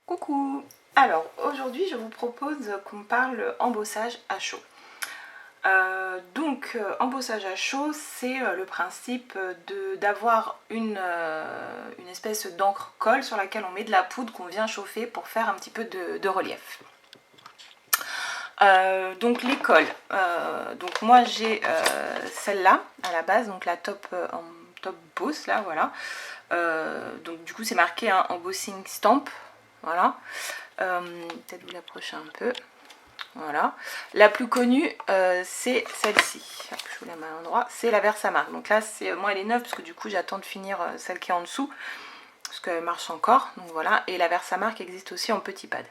Coucou! Alors aujourd'hui je vous propose qu'on parle embossage à chaud. Embossage à chaud, c'est le principe d'avoir une espèce d'encre colle sur laquelle on met de la poudre qu'on vient chauffer pour faire un petit peu de relief. Donc les colles, donc moi j'ai celle-là à la base, donc la top boss là, voilà. Donc du coup c'est marqué hein, embossing stamp, voilà. Peut-être vous l'approcher un peu. Voilà. La plus connue, c'est celle-ci. Je vous la mets à l'endroit. C'est la Versamark. Donc là, moi, elle est neuve parce que du coup, j'attends de finir celle qui est en dessous parce qu'elle marche encore. Donc voilà. Et la Versamark existe aussi en petit pad.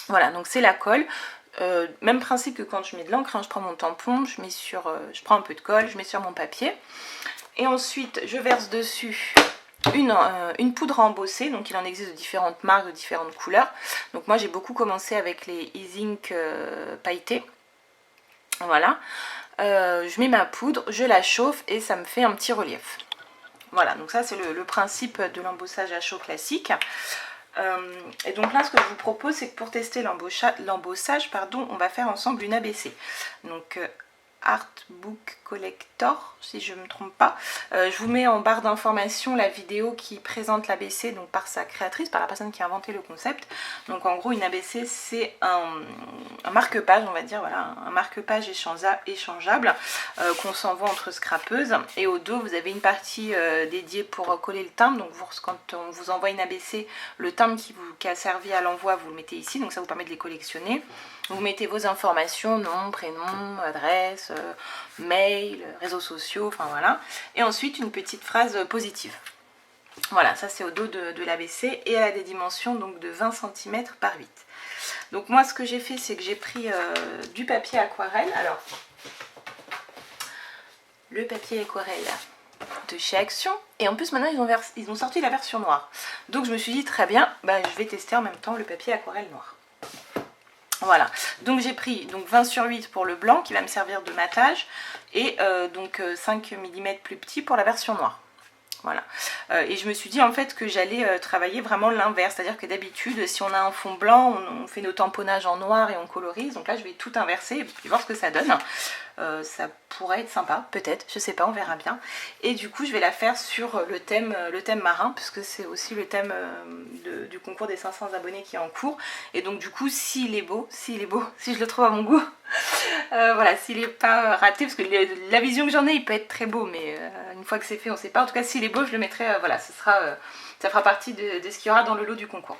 Voilà. Donc c'est la colle. Même principe que quand je mets de l'encre. Hein, je prends mon tampon, je prends un peu de colle, je mets sur mon papier. Et ensuite, je verse dessus une poudre à embosser, donc il en existe de différentes marques, de différentes couleurs. Donc moi j'ai beaucoup commencé avec les E-Zinc pailletés. Voilà. Je mets ma poudre, je la chauffe et ça me fait un petit relief. Voilà, donc ça c'est le principe de l'embossage à chaud classique. Et donc là ce que je vous propose c'est que pour tester l'embossage, on va faire ensemble une ABC. Donc Artbook Collector, si je ne me trompe pas. Je vous mets en barre d'informations la vidéo qui présente l'ABC, donc par sa créatrice, par la personne qui a inventé le concept. Donc en gros, une ABC, c'est un marque-page, on va dire, voilà, un marque-page échangeable qu'on s'envoie entre scrapeuses. Et au dos, vous avez une partie dédiée pour coller le timbre. Donc quand on vous envoie une ABC, le timbre qui a servi à l'envoi, vous le mettez ici. Donc ça vous permet de les collectionner. Vous mettez vos informations, nom, prénom, adresse, mail, réseaux sociaux, enfin voilà. Et ensuite une petite phrase positive. Voilà, ça c'est au dos de l'ABC et elle a des dimensions donc de 20 cm par 8. Donc moi ce que j'ai fait c'est que j'ai pris du papier aquarelle. Alors, le papier aquarelle de chez Action. Et en plus maintenant ils ont sorti la version noire. Donc je me suis dit très bien, je vais tester en même temps le papier aquarelle noir. Voilà, donc j'ai pris 20/8 pour le blanc qui va me servir de matage et 5 mm plus petit pour la version noire. Voilà, et je me suis dit en fait que j'allais travailler vraiment l'inverse, c'est-à-dire que d'habitude si on a un fond blanc on fait nos tamponnages en noir et on colorise, donc là je vais tout inverser et puis voir ce que ça donne. Ça pourrait être sympa, peut-être, je sais pas, on verra bien. Et du coup je vais la faire sur le thème marin, puisque c'est aussi le thème du concours des 500 abonnés qui est en cours. Et donc du coup s'il est beau, si je le trouve à mon goût, voilà, s'il n'est pas raté, parce que la vision que j'en ai, il peut être très beau, mais une fois que c'est fait, on ne sait pas. En tout cas, s'il est beau, je le mettrai, voilà, ça fera partie de ce qu'il y aura dans le lot du concours.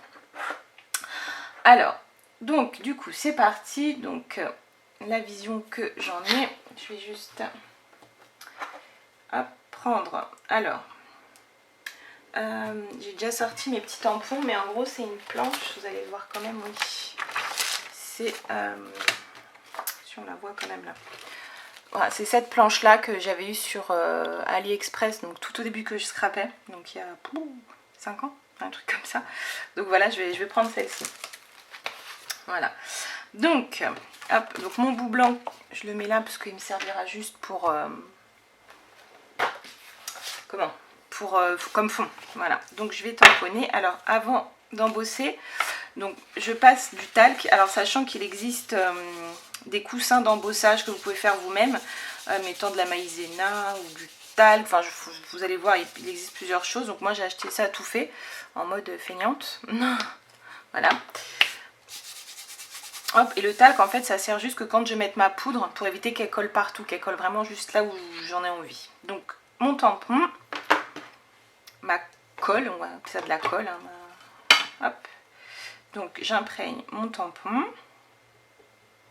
Alors, donc, du coup, c'est parti. Donc, la vision que j'en ai, je vais juste prendre. Alors, j'ai déjà sorti mes petits tampons, mais en gros, c'est une planche, vous allez le voir quand même, oui. C'est... on la voit quand même là. Voilà, c'est cette planche là que j'avais eue sur AliExpress, donc tout au début que je scrapais, donc il y a 5 ans, un truc comme ça. Donc voilà, je vais prendre celle-ci. Voilà. Donc, hop, donc mon bout blanc, je le mets là parce qu'il me servira juste pour comme fond. Voilà. Donc je vais tamponner. Alors avant d'embosser, donc je passe du talc. Alors sachant qu'il existe des coussins d'embossage que vous pouvez faire vous-même, mettant de la maïzena ou du talc, enfin vous allez voir, il existe plusieurs choses. Donc moi j'ai acheté ça tout fait en mode feignante. Voilà. Hop, et le talc en fait ça sert juste que quand je mette ma poudre pour éviter qu'elle colle partout, qu'elle colle vraiment juste là où j'en ai envie. Donc mon tampon, ma colle, on va appeler ça de la colle, hein, hop. Donc j'imprègne mon tampon.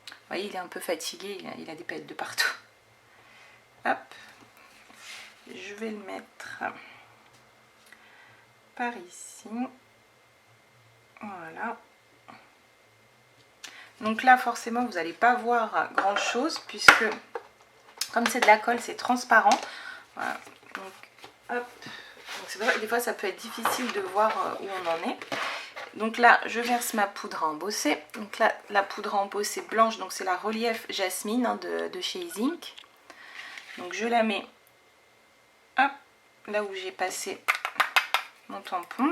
Vous voyez, il est un peu fatigué, il a des paillettes de partout. Hop, je vais le mettre par ici. Voilà. Donc là, forcément, vous n'allez pas voir grand chose puisque, comme c'est de la colle, c'est transparent. Voilà. Donc, hop. Donc c'est vrai que des fois, ça peut être difficile de voir où on en est. Donc là, je verse ma poudre à embosser. Donc là, la poudre à embosser blanche, donc c'est la Relief Jasmine hein, de chez E-Zinc. Donc je la mets hop, là où j'ai passé mon tampon.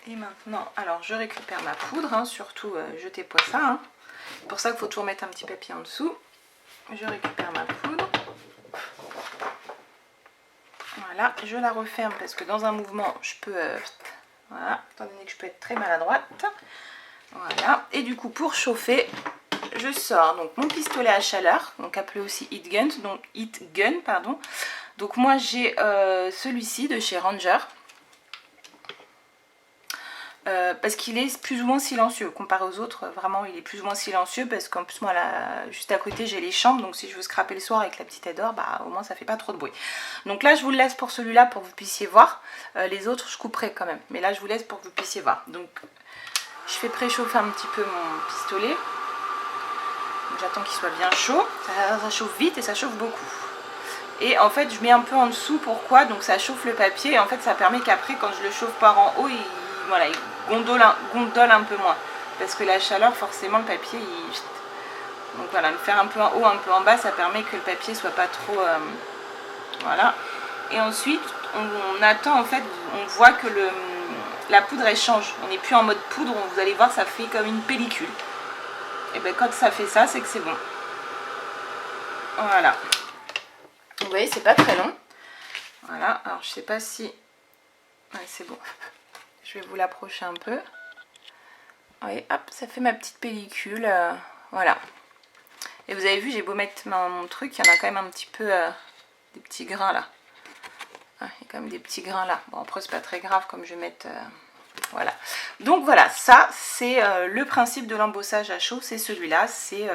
Et maintenant, alors je récupère ma poudre, hein, surtout jetez pas ça. Hein. C'est pour ça qu'il faut toujours mettre un petit papier en dessous. Je récupère ma poudre. Voilà, je la referme parce que dans un mouvement, je peux... voilà, étant donné que je peux être très maladroite. Voilà, et du coup, pour chauffer, je sors donc mon pistolet à chaleur, donc appelé aussi Heat Gun, pardon. Donc moi, j'ai celui-ci de chez Ranger. Parce qu'il est plus ou moins silencieux comparé aux autres, vraiment il est plus ou moins silencieux parce qu'en plus moi là juste à côté j'ai les chambres, donc si je veux scraper le soir avec la petite Adore, bah au moins ça fait pas trop de bruit. Donc là je vous le laisse pour celui-là pour que vous puissiez voir, les autres je couperai quand même, mais là je vous laisse pour que vous puissiez voir. Donc je fais préchauffer un petit peu mon pistolet, j'attends qu'il soit bien chaud, ça chauffe vite et ça chauffe beaucoup. Et en fait je mets un peu en dessous, pourquoi? Donc ça chauffe le papier et en fait ça permet qu'après quand je le chauffe par en haut, voilà, il gondole un peu moins. Parce que la chaleur, forcément, le papier, donc voilà, le faire un peu en haut, un peu en bas, ça permet que le papier soit pas trop... voilà. Et ensuite, on attend, en fait, on voit que la poudre, elle change. On n'est plus en mode poudre, vous allez voir, ça fait comme une pellicule. Et bien, quand ça fait ça, c'est que c'est bon. Voilà. Vous voyez, c'est pas très long. Voilà, alors je sais pas si... Ouais, c'est bon. Je vais vous l'approcher un peu. Oui, hop, ça fait ma petite pellicule. Voilà. Et vous avez vu, j'ai beau mettre mon truc, il y en a quand même un petit peu des petits grains là. Ah, il y a quand même des petits grains là. Bon, après, c'est pas très grave comme je vais mettre... voilà. Donc voilà, ça, c'est le principe de l'embossage à chaud. C'est celui-là. C'est...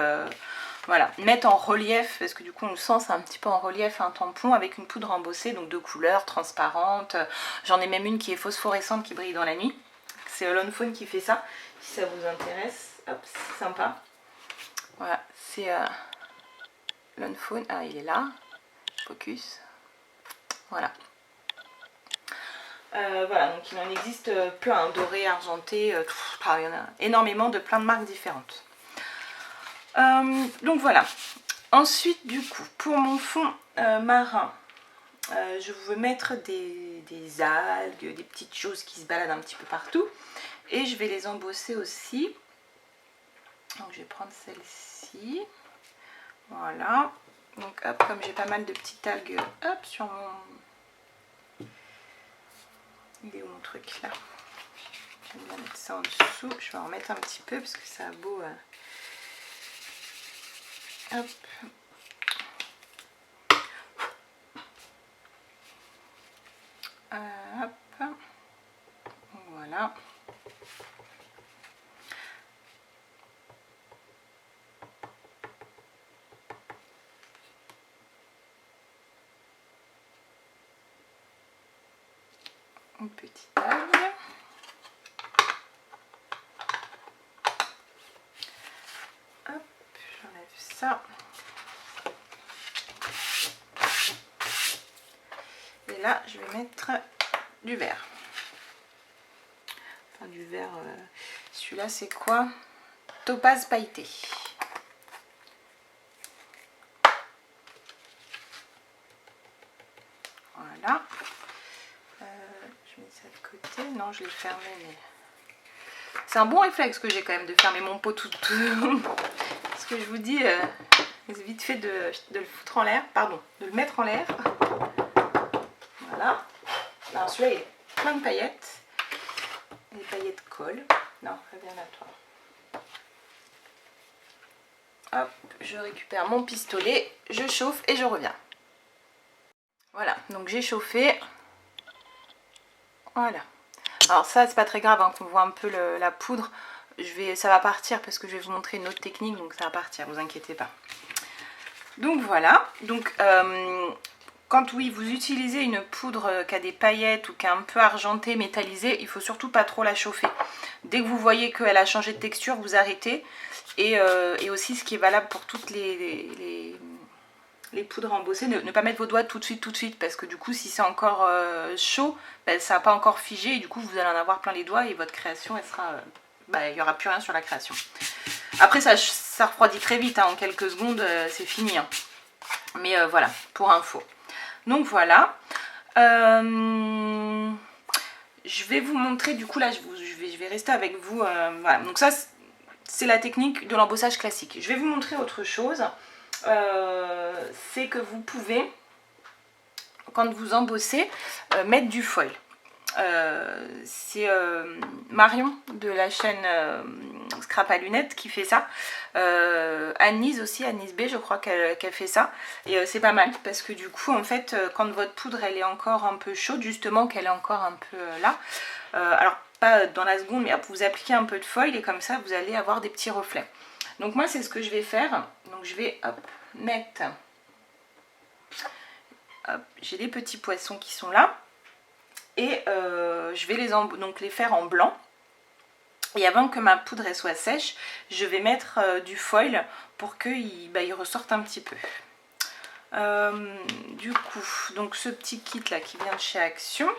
voilà, mettre en relief, parce que du coup on le sent, c'est un petit peu en relief un tampon avec une poudre embossée, donc de couleur transparente. J'en ai même une qui est phosphorescente qui brille dans la nuit. C'est Lone Fawn qui fait ça, si ça vous intéresse. Hop, c'est sympa. Voilà, c'est Lone Fawn. Ah, il est là. Focus. Voilà. Voilà, donc il en existe plein, doré, argenté, il y en a énormément de plein de marques différentes. Donc voilà. Ensuite, du coup, pour mon fond marin, je veux mettre des algues, des petites choses qui se baladent un petit peu partout. Et je vais les embosser aussi. Donc je vais prendre celle-ci. Voilà. Donc hop, comme j'ai pas mal de petites algues, hop, sur mon... Il est où mon truc là? Je vais bien mettre ça en dessous. Je vais en remettre un petit peu parce que ça a beau... Hop. Hop. Voilà. Une petite algue. Hop, j'enlève ça. Et là, je vais mettre du vert. Enfin, du vert. Celui-là, c'est quoi? Topaz pailleté. Voilà. Je mets ça de côté. Non, je l'ai fermé, mais... C'est un bon réflexe que j'ai quand même de fermer mon pot tout. Parce que je vous dis, c'est vite fait de le foutre en l'air. Pardon, de le mettre en l'air. Voilà. Alors celui-là, il est plein de paillettes. Les paillettes collent. Non, reviens à toi. Hop, je récupère mon pistolet, je chauffe et je reviens. Voilà, donc j'ai chauffé. Voilà. Alors ça, c'est pas très grave hein, qu'on voit un peu la poudre. Ça va partir parce que je vais vous montrer une autre technique, donc ça va partir, vous inquiétez pas. Donc voilà. Donc quand oui, vous utilisez une poudre qui a des paillettes ou qui est un peu argentée, métallisée, il faut surtout pas trop la chauffer. Dès que vous voyez qu'elle a changé de texture, vous arrêtez. Et aussi ce qui est valable pour toutes les poudres embossées, ne pas mettre vos doigts tout de suite, parce que du coup si c'est encore chaud, ben, ça n'a pas encore figé et du coup vous allez en avoir plein les doigts et votre création elle sera... il n'y aura plus rien sur la création. Après ça refroidit très vite, hein, en quelques secondes c'est fini. Hein. Mais voilà, pour info. Donc voilà. je vais vous montrer, du coup là je vais rester avec vous, voilà, donc ça c'est la technique de l'embossage classique. Je vais vous montrer autre chose, c'est que vous pouvez, quand vous embossez, mettre du foil. C'est Marion de la chaîne Scrap à lunettes qui fait ça. Annise aussi, Annise B, je crois qu'elle fait ça. Et c'est pas mal parce que du coup, en fait, quand votre poudre elle est encore un peu chaude, justement, qu'elle est encore un peu là, alors pas dans la seconde, mais hop, vous appliquez un peu de foil et comme ça, vous allez avoir des petits reflets. Donc moi, c'est ce que je vais faire. Donc je vais hop, mettre. J'ai des petits poissons qui sont là. Et je vais les faire en blanc. Et avant que ma poudre elle soit sèche, je vais mettre du foil pour qu'il il ressorte un petit peu. Du coup, donc ce petit kit là qui vient de chez Action.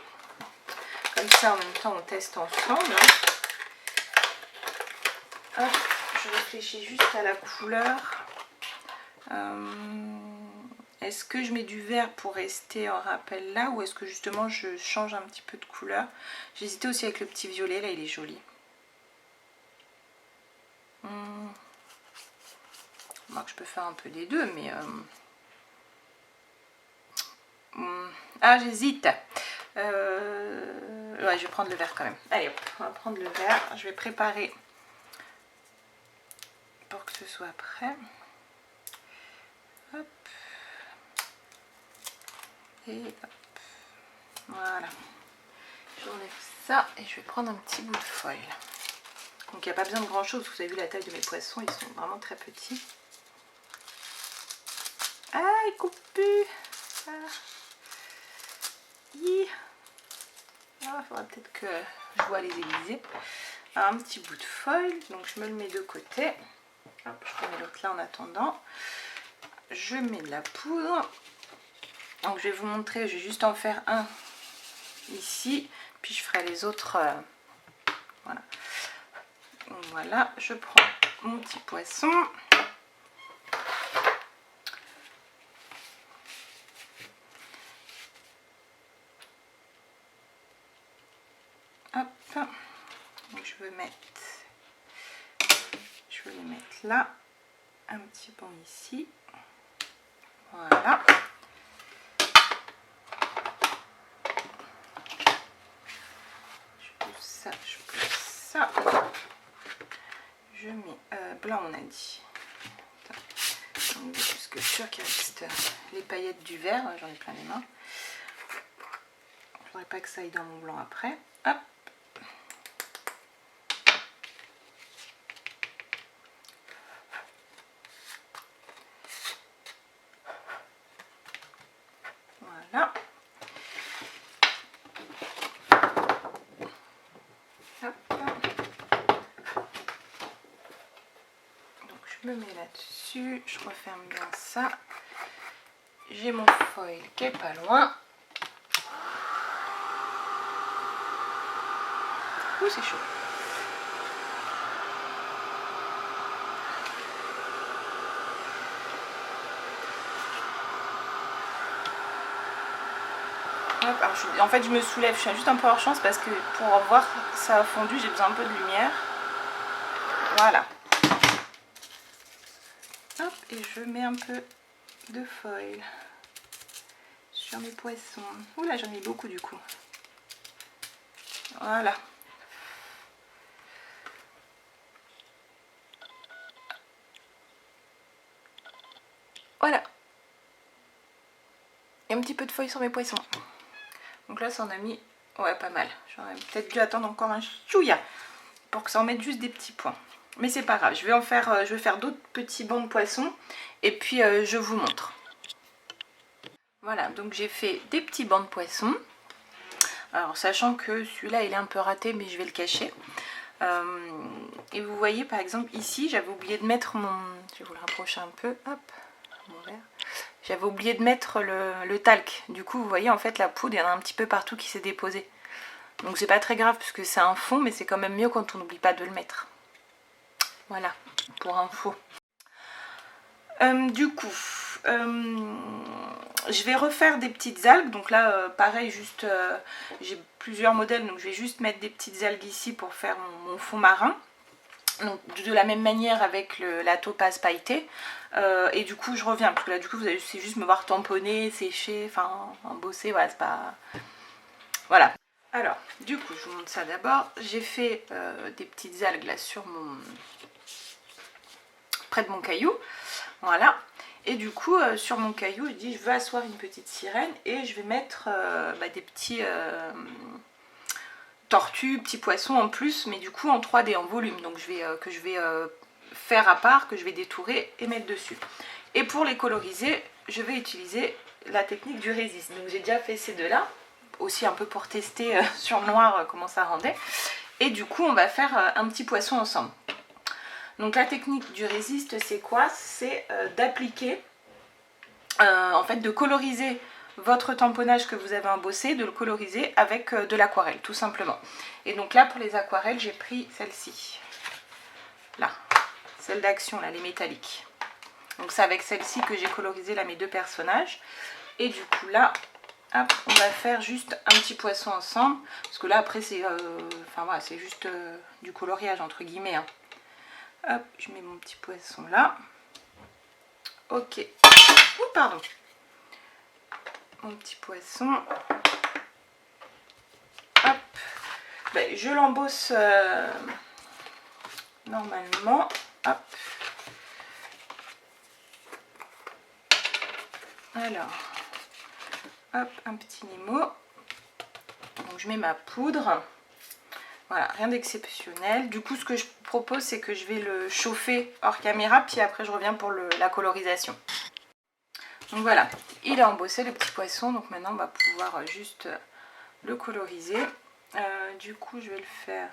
Comme ça en même temps on teste ensemble. Hop, je réfléchis juste à la couleur. Est-ce que je mets du vert pour rester en rappel là ou est-ce que justement je change un petit peu de couleur? J'hésitais aussi avec le petit violet, là il est joli. Moi, je peux faire un peu des deux, mais... Ah, j'hésite. Ouais, je vais prendre le vert quand même. Allez, hop, on va prendre le vert. Je vais préparer pour que ce soit prêt. Hop. Et hop. Voilà. J'enlève ça et je vais prendre un petit bout de foil. Donc il n'y a pas besoin de grand chose. Vous avez vu la taille de mes poissons, ils sont vraiment très petits. Ah, il coupe plus. Ah, il faudra peut-être que je vois les aiguiser. Alors, un petit bout de foil, donc je me le mets de côté. Hop, je remets l'autre là en attendant. Je mets de la poudre. Donc je vais vous montrer, je vais juste en faire un ici, puis je ferai les autres. Voilà. Donc, voilà, je prends mon petit poisson. Hop. Donc je vais les mettre là. Un petit bon ici. Voilà. Je pousse ça, je pousse ça. Je mets blanc, on a dit. Donc, parce que je suis sûre qu'il reste les paillettes du vert. J'en ai plein les mains. Je voudrais pas que ça aille dans mon blanc après. Hop. Voilà. Hop. Donc je me mets là-dessus, je referme bien ça. J'ai mon foil qui est pas loin. Ouh, c'est chaud. Hop, alors en fait je me soulève, je suis juste un peu hors chance parce que pour voir ça a fondu j'ai besoin un peu de lumière. Voilà. Hop, et je mets un peu de foil sur mes poissons. Ouh là j'en ai beaucoup du coup. Voilà. Voilà. Et un petit peu de feuille sur mes poissons. Donc là ça en a mis, ouais, pas mal. J'aurais peut-être dû attendre encore un chouïa pour que ça en mette juste des petits points. Mais c'est pas grave, je vais faire d'autres petits bancs de poissons et puis je vous montre. Voilà, donc j'ai fait des petits bancs de poissons. Alors sachant que celui-là il est un peu raté, mais je vais le cacher. Et vous voyez par exemple ici, j'avais oublié de mettre mon... Je vais vous le rapprocher un peu, hop, mon verre. J'avais oublié de mettre le talc. Du coup, vous voyez, en fait, la poudre, il y en a un petit peu partout qui s'est déposé. Donc, c'est pas très grave puisque c'est un fond, mais c'est quand même mieux quand on n'oublie pas de le mettre. Voilà, pour info. Du coup, je vais refaire des petites algues. Donc là, pareil, juste j'ai plusieurs modèles, donc je vais juste mettre des petites algues ici pour faire mon fond marin. Donc de la même manière avec la topaze pailletée. Et du coup je reviens, parce que là du coup vous allez juste me voir tamponner, sécher, enfin embosser, voilà, c'est pas... Voilà. Alors, du coup je vous montre ça d'abord. J'ai fait des petites algues là sur mon... près de mon caillou. Voilà. Et du coup sur mon caillou je dis je veux asseoir une petite sirène et je vais mettre des petits... tortues, petits poissons en plus, mais du coup en 3D, en volume, donc que je vais faire à part, que je vais détourer et mettre dessus. Et pour les coloriser, je vais utiliser la technique du résist. Donc j'ai déjà fait ces deux-là, aussi un peu pour tester sur le noir comment ça rendait. Et du coup on va faire un petit poisson ensemble. Donc la technique du résist, c'est quoi? C'est d'appliquer, en fait de coloriser votre tamponnage que vous avez embossé, de le coloriser avec de l'aquarelle, tout simplement. Et donc là, pour les aquarelles, j'ai pris celle-ci. Là, celle d'Action, là, les métalliques. Donc c'est avec celle-ci que j'ai colorisé là mes deux personnages. Et du coup là, hop, on va faire juste un petit poisson ensemble. Parce que là, après, c'est enfin, voilà, c'est juste du coloriage, entre guillemets. Hein. Hop, je mets mon petit poisson là. Ok. Ouh, pardon. Mon petit poisson. Hop. Ben, je l'embosse normalement. Hop. Alors, hop, un petit Nemo. Donc je mets ma poudre. Voilà, rien d'exceptionnel. Du coup, ce que je propose, c'est que je vais le chauffer hors caméra, puis après je reviens pour la colorisation. Donc voilà, il est embossé le petit poisson, donc maintenant on va pouvoir juste le coloriser. Du coup, je vais le faire.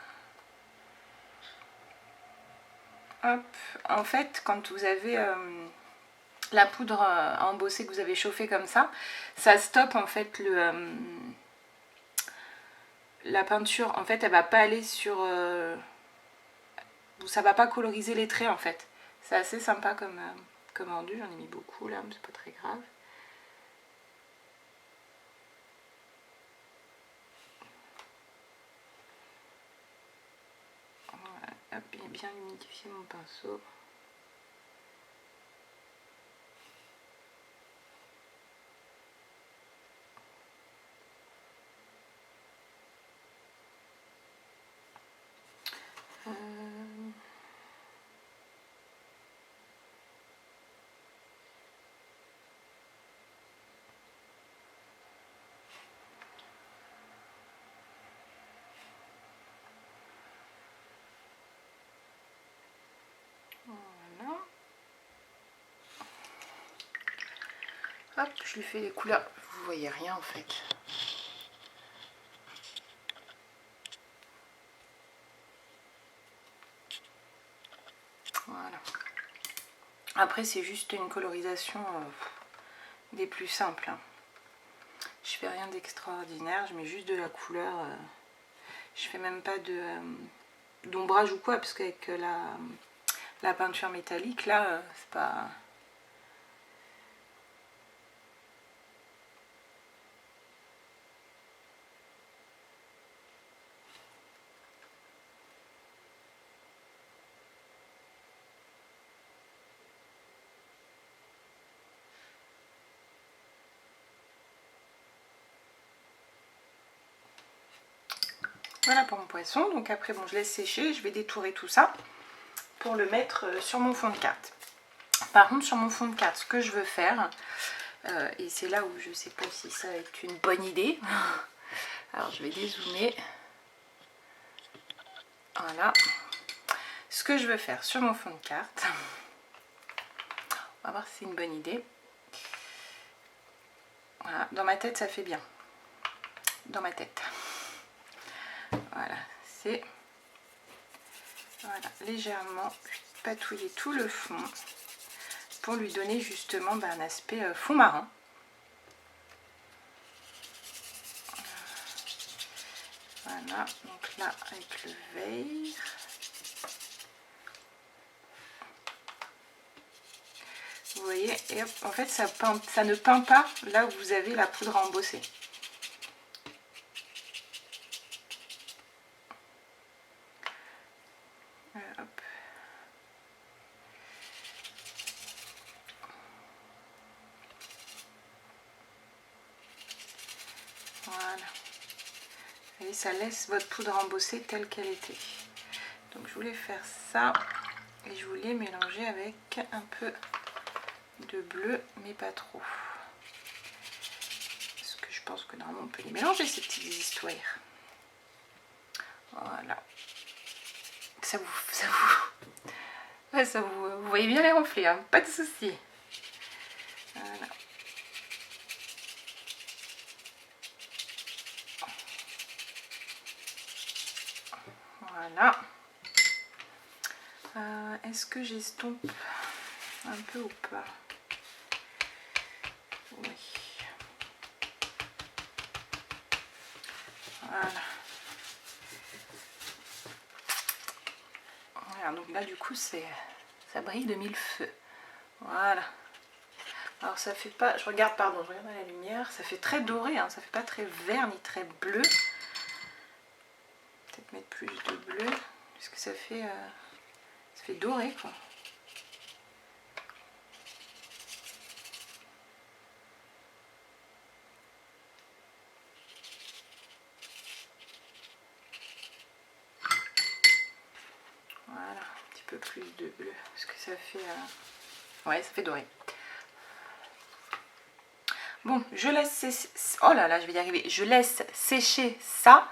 Hop, en fait, quand vous avez la poudre à embosser que vous avez chauffée comme ça stoppe en fait la peinture. En fait, elle va pas aller sur... ça va pas coloriser les traits en fait. C'est assez sympa comme rendu, j'en ai mis beaucoup là, mais c'est pas très grave. Voilà, hop, j'ai bien humidifié mon pinceau. Voilà. Hop, je lui fais les couleurs. Vous voyez rien en fait. Voilà. Après, c'est juste une colorisation des plus simples. Hein. Je fais rien d'extraordinaire, je mets juste de la couleur. Je fais même pas d'ombrage ou quoi, parce qu'avec la peinture métallique, là, c'est pas... Voilà pour mon poisson. Donc après, bon, je laisse sécher, je vais détourer tout ça pour le mettre sur mon fond de carte. Par contre, sur mon fond de carte, ce que je veux faire, et c'est là où je sais pas si ça va être une bonne idée. Alors, je vais dézoomer. Voilà. Ce que je veux faire sur mon fond de carte, on va voir si c'est une bonne idée. Voilà, dans ma tête, ça fait bien. Dans ma tête. Voilà, c'est... Voilà, légèrement patouiller tout le fond pour lui donner justement un aspect fond marin. Voilà, donc là avec le vert. Vous voyez, et hop, en fait ça ne peint pas là où vous avez la poudre à embosser. Hop. Voilà. Et ça laisse votre poudre à embosser telle qu'elle était. Donc je voulais faire ça et je voulais mélanger avec un peu de bleu, mais pas trop. Parce que je pense que normalement on peut les mélanger ces petites histoires. Voilà. Ouais, vous voyez bien les reflets, hein, pas de souci. Voilà. Voilà. Est-ce que j'estompe un peu ou pas? Oui. Voilà. Voilà, donc là du coup ça brille de mille feux. Voilà. Alors ça fait pas, je regarde à la lumière, ça fait très doré, hein, ça fait pas très vert ni très bleu. Peut-être mettre plus de bleu, puisque ça fait doré quoi. Voilà, un petit peu plus de bleu, parce que ça fait, ouais, ça fait doré. Bon, je laisse sécher, oh là là, je vais y arriver, je laisse sécher ça,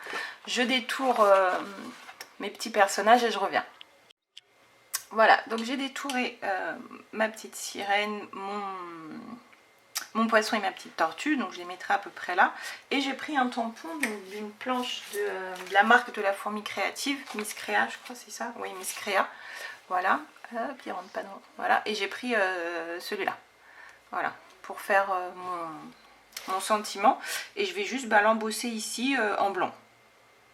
je détourne mes petits personnages et je reviens. Voilà, donc j'ai détouré ma petite sirène, mon poisson et ma petite tortue, donc je les mettrai à peu près là. Et j'ai pris un tampon d'une planche de la marque de la fourmi créative, Miss Créa, je crois c'est ça, oui Miss Créa. Voilà, hop, il rentre pas dans... Voilà, et j'ai pris celui-là, voilà, pour faire mon sentiment. Et je vais juste l'embosser ici en blanc.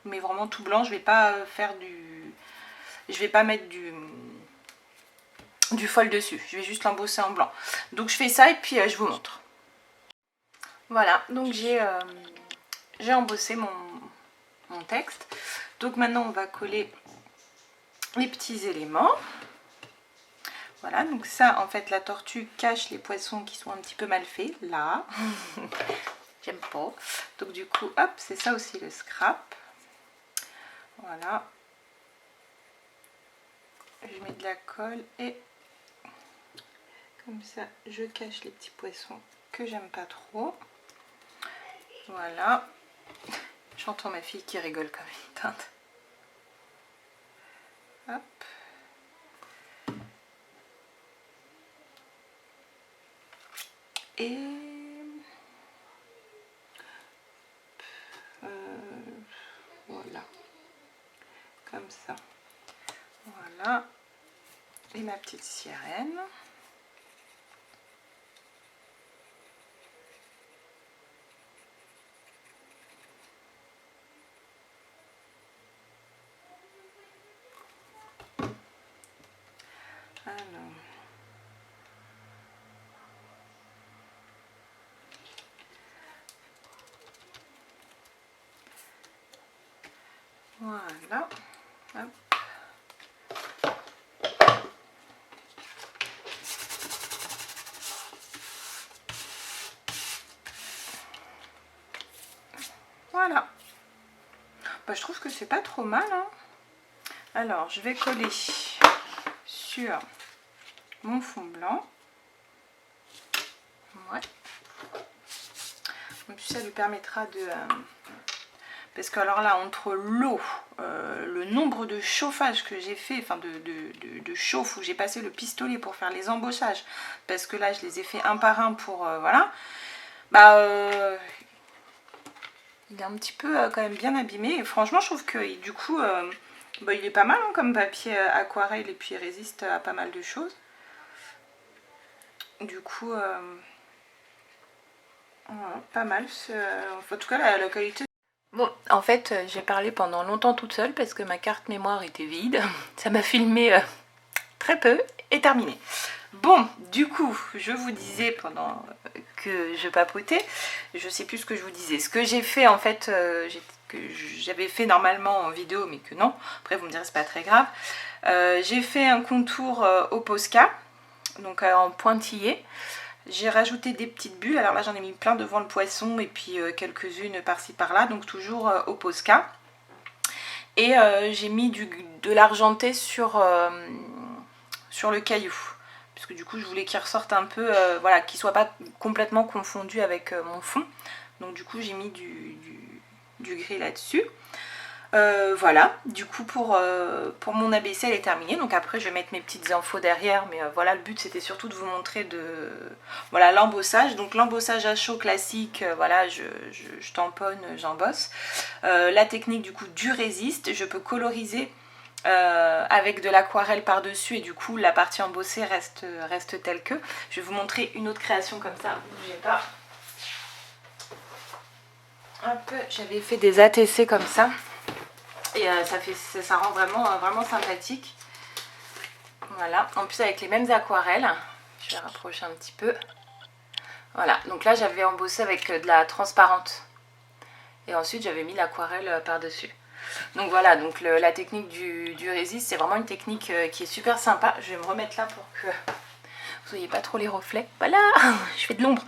Mais vraiment tout blanc, je vais pas faire du... Je vais pas mettre du fol dessus, je vais juste l'embosser en blanc. Donc je fais ça et puis je vous montre. Voilà, donc j'ai embossé mon texte. Donc maintenant on va coller les petits éléments. Voilà, donc ça en fait la tortue cache les poissons qui sont un petit peu mal faits, là. J'aime pas. Donc du coup, hop, c'est ça aussi le scrap. Voilà. Je mets de la colle et comme ça je cache les petits poissons que j'aime pas trop. Voilà. J'entends ma fille qui rigole comme une teinte. Hop. Et voilà. Comme ça. Voilà. Et ma petite sirène. Alors. Voilà. Hop. Voilà. Bah, je trouve que c'est pas trop mal, hein. Alors, je vais coller sur mon fond blanc. Ouais. Donc ça lui permettra de... parce que alors là, entre l'eau, le nombre de chauffages que j'ai fait, enfin de chauffe où j'ai passé le pistolet pour faire les embossages, parce que là, je les ai fait un par un pour... voilà. Bah... il est un petit peu quand même bien abîmé. Et franchement, je trouve que du coup, bah, il est pas mal hein, comme papier aquarelle et puis il résiste à pas mal de choses. Du coup, voilà, pas mal. En tout cas, la qualité... Bon, en fait, j'ai parlé pendant longtemps toute seule parce que ma carte mémoire était vide. Ça m'a filmé très peu et terminé. Bon, du coup, je vous disais pendant que je papotais, je sais plus ce que je vous disais. Ce que j'ai fait en fait, que j'avais fait normalement en vidéo, mais que non. Après, vous me direz, c'est pas très grave. J'ai fait un contour au Posca, donc en pointillé. J'ai rajouté des petites bulles. Alors là, j'en ai mis plein devant le poisson et puis quelques-unes par-ci par-là, donc toujours au Posca. Et j'ai mis de l'argenté sur le caillou. Parce que du coup je voulais qu'il ressorte un peu, voilà, qu'il soit pas complètement confondu avec mon fond. Donc du coup j'ai mis du gris là-dessus. Voilà, du coup pour mon ABC elle est terminée. Donc après je vais mettre mes petites infos derrière. Mais voilà, le but c'était surtout de vous montrer voilà, l'embossage. Donc l'embossage à chaud classique, voilà, je tamponne, j'embosse. La technique du coup du résiste, je peux coloriser avec de l'aquarelle par dessus et du coup la partie embossée reste telle que. Je vais vous montrer une autre création comme ça, bougez pas. Hop, j'avais fait des ATC comme ça et ça rend vraiment sympathique. Voilà, en plus avec les mêmes aquarelles, je vais rapprocher un petit peu. Voilà, donc là j'avais embossé avec de la transparente et ensuite j'avais mis l'aquarelle par dessus. Donc voilà, donc la technique du résiste, c'est vraiment une technique qui est super sympa. Je vais me remettre là pour que vous voyez pas trop les reflets. Voilà, je fais de l'ombre.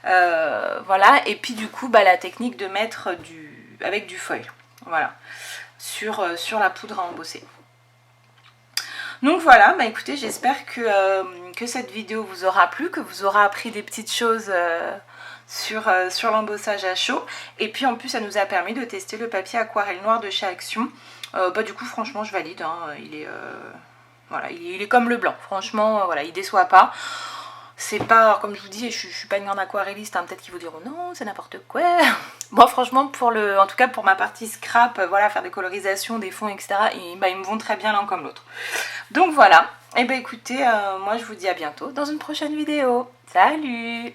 Voilà, et puis du coup, la technique de mettre avec du foil. Voilà, sur la poudre à embosser. Donc voilà, écoutez, j'espère que cette vidéo vous aura plu, que vous aura appris des petites choses sur l'embossage à chaud. Et puis en plus ça nous a permis de tester le papier aquarelle noir de chez Action. Du coup franchement je valide, hein. Voilà, il est comme le blanc, franchement voilà, il déçoit pas. C'est pas, comme je vous dis, je suis pas une grande aquarelliste, hein. Peut-être qu'ils vous diront non, c'est n'importe quoi. Moi franchement, en tout cas pour ma partie scrap, voilà, faire des colorisations, des fonds, etc., ils me vont très bien l'un comme l'autre. Donc voilà, et écoutez, moi je vous dis à bientôt dans une prochaine vidéo. Salut!